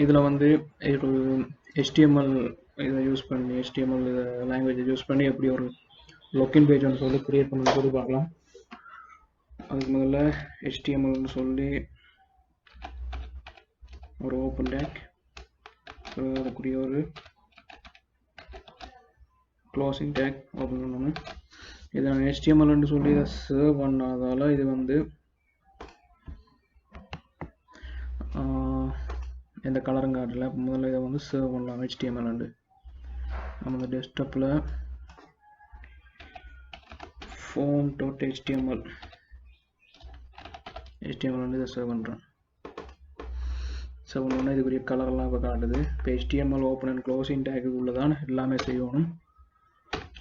இதில் வந்து ஒரு HTML இதை யூஸ் பண்ணி HTML லாங்குவேஜை யூஸ் பண்ணி எப்படி ஒரு லொக்கின் பேஜ் வந்து சொல்லி கிரியேட் பண்ணி சொல்லி பார்க்கலாம். அதுக்கு முதல்ல HTMLன்னு சொல்லி ஒரு ஓப்பன் டேக், அதுக்குரிய ஒரு க்ளோசிங் டேக் ஓப்பன் பண்ணணும். இதை நான் HTMLன்னு சொல்லி இதை சேவ் பண்ணாதால இது வந்து எந்த கலரும் காட்டல. முதல்ல இதை வந்து சேவ் பண்ணலாம் HTML. நம்ம இந்த டெஸ்க்டாப்பில் form.html வந்து இதை சேவ் பண்ணுறேன். சேவ் பண்ணோன்னா இதுக்குரிய கலர்லாம் இப்போ காட்டுது. இப்போ HTML ஓப்பன் அண்ட் க்ளோசிங் டேக்கு உள்ளதான் எல்லாமே செய்யணும்.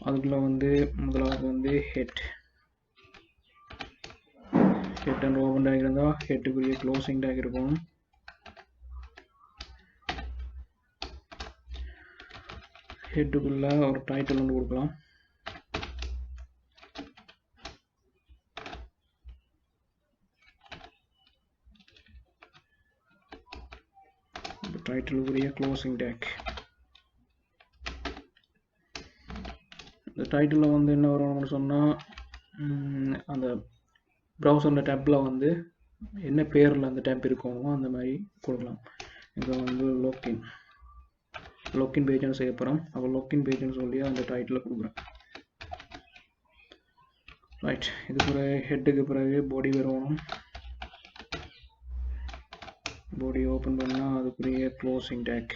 அதுக்குள்ளே வந்து முதலாவது வந்து ஹெட் அண்ட் ஓப்பன் டேக் இருந்தால் ஹெட்டுக்குரிய க்ளோசிங் டேக் இருக்கணும். ஹெட்டுக்குள்ளே ஒரு டைட்டில் ஒன்று கொடுக்கலாம். டைட்டிலுக்குரிய க்ளோசிங் டேக். இந்த டைட்டிலில் வந்து என்ன வரும்னு சொன்னால் அந்த ப்ரௌசரில் டேப்பில் வந்து என்ன பேரில் அந்த டேப் இருக்கோமோ அந்த மாதிரி கொடுக்கலாம். இப்போ வந்து லொக்கின் பேஜ்னு செய்ய போகிறோம். அப்போ லொக்கின் பேஜ்னு சொல்லி அந்த டைட்டில் கொடுக்குறேன். ரைட். இது பிறகு ஹெட்டுக்கு பிறகு பாடி வரணும். பாடி ஓப்பன் பண்ணால் அதுக்குரிய க்ளோசிங் டேக்.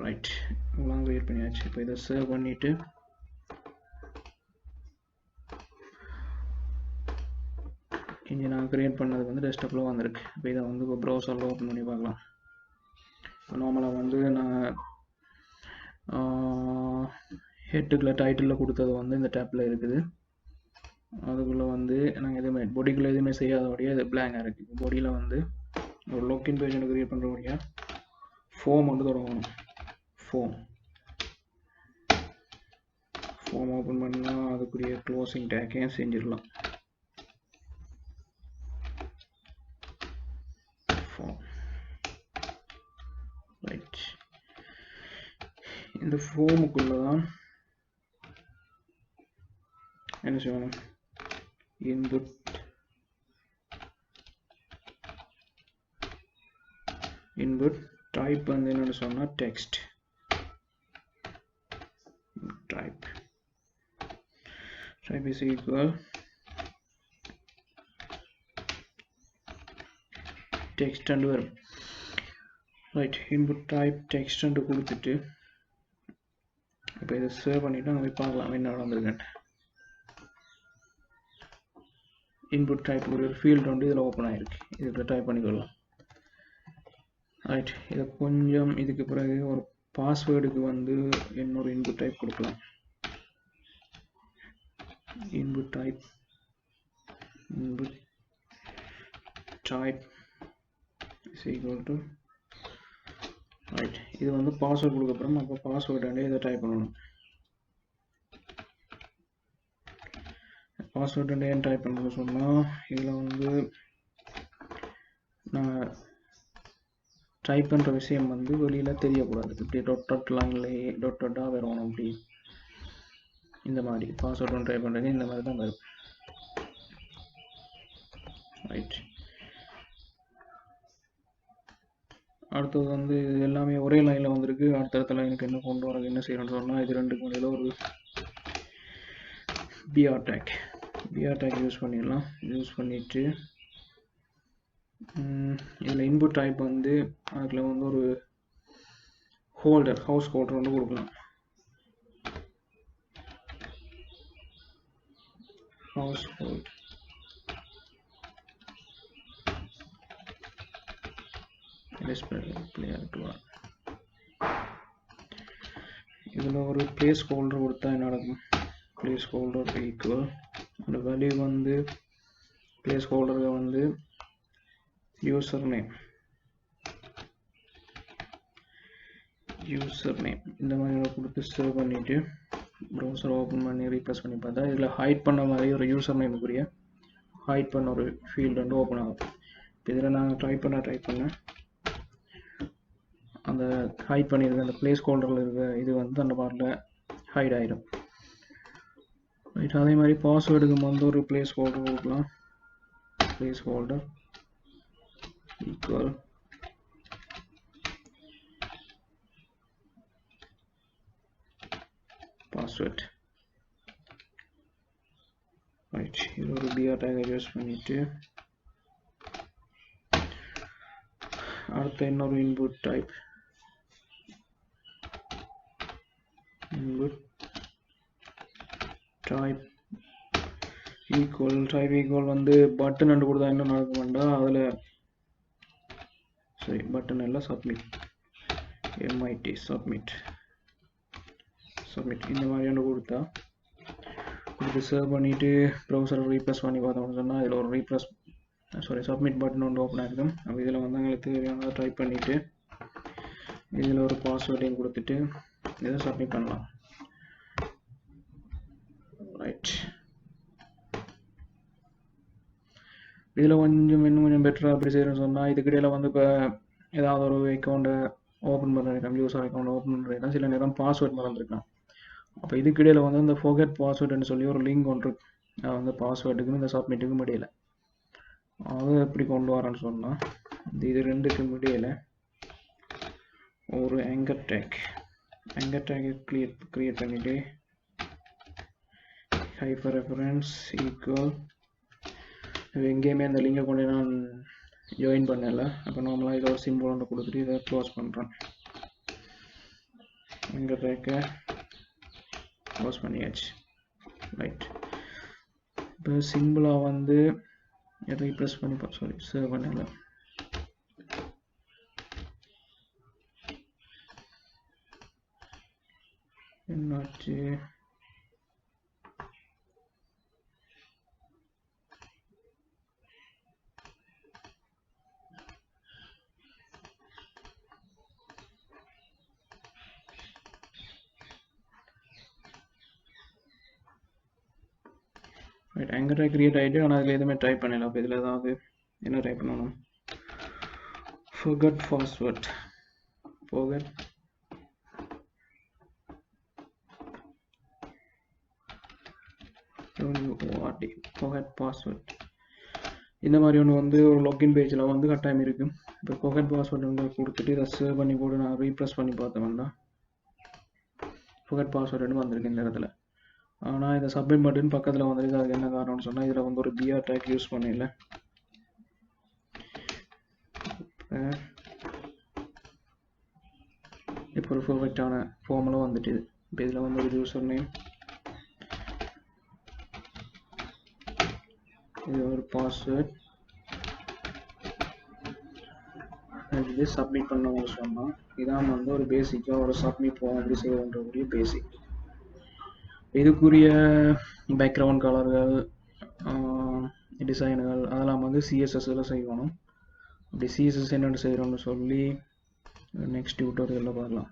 ரைட். எல்லாம் கிரியேட் பண்ணியாச்சு. இப்போ இதை சேவ் பண்ணிவிட்டு இங்கே நான் கிரியேட் பண்ணது வந்து டெஸ்க்டாப்பில் வந்திருக்கு. இப்போ இதை வந்து இப்போ ப்ரௌசரில் ஓப்பன் பண்ணி பார்க்கலாம். நார்மலாக வந்து நான் ஹெட்டுக்குள்ளே டைட்டிலில் கொடுத்தது வந்து இந்த டேப்பில் இருக்குது. அதுக்குள்ளே வந்து நாங்கள் எதுவுமே பாடிக்குள்ளே எதுவுமே செய்யாதபடியாக இது பிளாங்காக இருக்குது. பாடியில் வந்து ஒரு லொக்கின் பேஜ் எனக்கு கிரியேட் பண்ணுறபடியாக ஃபார்ம் வந்து தொடங்கணும். ஃபார்ம் ஓப்பன் பண்ணால் அதுக்குரிய க்ளோசிங் டேக்கையும் செஞ்சிடலாம். ரைட். இந்த ஃபார்முக்குள்ளே தான் என்ன செய்யணும், இன்புட் டைப் வந்து என்னென்னு சொன்னால் text type is equal text and verb. Right. Input type text and கொடுத்துட்டு இப்போ இதை சேவ் பண்ணிவிட்டு நம்ம பார்க்கலாம் என்ன நடந்திருக்குன்னு. இன்புட் டைப் ஒரு ஃபீல்டு வந்து இதில் ஓப்பன் ஆகிருக்கு. இதுக்கு டைப் பண்ணிக்கலாம். ரைட். இதை கொஞ்சம் இதுக்கு பிறகு ஒரு பாஸ்வேர்டுக்கு வந்து இன்னொரு இன்புட் டைப் கொடுக்கலாம். Input type is equal to right. இது வந்து பாஸ்வேர்டு கொடுக்கப்புறம் அப்போ பாஸ்வேர்டு இதை டைப் பண்ணணும். பாஸ்வேர்டு ஏன் டைப் பண்ணணும்னு சொன்னால் இதில் வந்து நான் டைப் பண்ணுற விஷயம் வந்து வெளியில் தெரியக்கூடாது. இப்படி டாட் லைன்லேயே டாட்டாக வரணும். அப்படி இந்த மாதிரி பாஸ்வேர்டு ஒன்று டைப் பண்ணுறது இந்த மாதிரி தான் வரும். ரைட். அடுத்தது வந்து இது எல்லாமே ஒரே லைனில் வந்திருக்கு. அடுத்தடுத்த லைனுக்கு என்ன கொண்டு வரது என்ன செய்யணும்னு சொன்னால் இது ரெண்டுக்கு இடையில ஒரு பிஆர் டேக் யூஸ் பண்ணிடலாம். யூஸ் பண்ணிவிட்டு இதில் இன்புட் டைப் வந்து அதில் வந்து ஒரு ஹவுஸ் ஹோல்டர் வந்து கொடுக்கலாம். household இதில் ஒரு பிளேஸ் ஹோல்டர் கொடுத்தா என்ன நடக்கும், பிளேஸ் ஹோல்டர் ஈக்குவல் அந்த வேல்யூ வந்து பிளேஸ் ஹோல்டருக்கு வந்து யூசர் நேம் இந்த மாதிரி கொடுத்து சேவ் பண்ணிவிட்டு ப்ரௌசர் ஓப்பன் பண்ணி ரீப்ளேஸ் பண்ணி பார்த்தா இதில் ஹைட் பண்ண மாதிரி ஒரு யூசர் நேமுக்குரிய ஹைட் பண்ண ஒரு ஃபீல்டு வந்து ஓப்பன் ஆகும். இப்போ இதில் நாங்கள் டைப் பண்ண அந்த ஹைட் பண்ணியிருக்க அந்த பிளேஸ் ஹோல்டரில் இருக்க இது வந்து அந்த பாட்டில் ஹைட் ஆகிடும். ரைட், அதே மாதிரி பாஸ்வேர்டுக்கு வந்து ஒரு பிளேஸ் ஹோல்டர் கொடுக்கலாம். Place holder equal password. Right, இது ஒரு பிஆர் டேகை யூஸ் பண்ணிட்டு அடுத்த இன்னொரு இன்புட் டைப் டைப் ஈக்குவல் வந்து பட்டன் ரெண்டு கொடுத்தா என்ன நடக்க வேண்டாம். அதில் சரி பட்டன் எல்லாம் சப்மிட் MIT சப்மிட் இந்த மாதிரி ஒன்று கொடுத்து சேவ் பண்ணிவிட்டு ப்ரௌசரை ரீப்ளேஸ் பண்ணி பார்த்தோம்னு சொன்னால் இதில் ஒரு சப்மிட் பட்டன் ஒன்று ஓப்பன் ஆகிருக்கும். அப்போ இதில் வந்து எங்களுக்கு தேவையானதை டைப் பண்ணிவிட்டு இதில் ஒரு பாஸ்வேர்டையும் கொடுத்துட்டு இதை சப்மிட் பண்ணலாம். ரைட், இதில் இன்னும் கொஞ்சம் பெட்டராக அப்படி செய்யணும்னு சொன்னால் இதுக்கிடையில் வந்து இப்போ ஏதாவது ஒரு அக்கௌண்ட்டை ஓப்பன் பண்ணிருக்கோம், யூசர் அக்கௌண்ட் ஓப்பன் பண்ணிருக்கோம், சில நேரம் பாஸ்வேர்ட் மறந்துருக்கலாம். அப்போ இதுக்கிடையில் வந்து இந்த forget பாஸ்வேர்டுன்னு சொல்லி ஒரு லிங்க் ஒன்று இருக்கு. அது வந்து பாஸ்வேர்டுக்கும் இந்த சப்மிட்டுக்கும் இடையில அது எப்படி கொண்டு வரேன்னு சொன்னால் இது ரெண்டுக்கும் இடையில ஒரு anchor tag கிரியேட் பண்ணிட்டு hyperreference equal எங்கேயுமே அந்த லிங்கை கொண்டு நான் ஜாயின் பண்ணல. அப்போ நார்மலாக இதை ஒரு சிம்பிள் ஒன்று கொடுத்துட்டு இதை க்ளோஸ் பண்ணுறேன். anchor tag க்ளோஸ் பண்ணியாச்சு. ரைட், இப்போ சிம்பிளாக வந்து ரீப்ளேஸ் பண்ணி சேவ் பண்ணல. என்னாச்சு? ரைட், anchor tag கிரியேட் ஆகிட்டு ஆனால் அதில் எதுவுமே டைப் பண்ணல. அப்போ இதில் ஏதாவது என்ன டைப் பண்ணணும்? forget password இந்த மாதிரி ஒன்று வந்து ஒரு லாகின் பேஜில் வந்து கட்டாயம் இருக்கும். இப்போ forget password வந்து கொடுத்துட்டு இதை சேவ் பண்ணி போட்டு நான் ரீப்ளேஸ் பண்ணி பார்த்தோம்னா forget password வந்திருக்கு இந்த இடத்துல. ஆனால் இதை சப்மிட் பட்டன் பக்கத்தில் வந்துருக்கு. அதுக்கு என்ன காரணம்னு சொன்னால் இதில் வந்து ஒரு பிஆர் டேக் யூஸ் பண்ணல. இப்போ ஒரு பர்ஃபெக்டான ஃபார்முலா வந்துட்டு இப்போ இதில் வந்து ஒரு யூசர் நேம், இது ஒரு பாஸ்வேர்ட், இது சப்மிட் பண்ண சொன்னால் இதான் வந்து ஒரு பேசிக்காக ஒரு சப்மிட் ஃபார்ம் அப்படி செய்யக்கூடிய பேசிக். இதுக்குரிய பேக்ரவுண்ட் கலர்கள், டிசைன்கள் அதெல்லாம் வந்து சிஎஸ்எஸ்ஸில் செய்யணும். அப்படி சிஎஸ்எஸ் என்னென்னு செய்கிறோம்னு சொல்லி நெக்ஸ்ட் டியூட்டோரியலில் பார்க்கலாம்.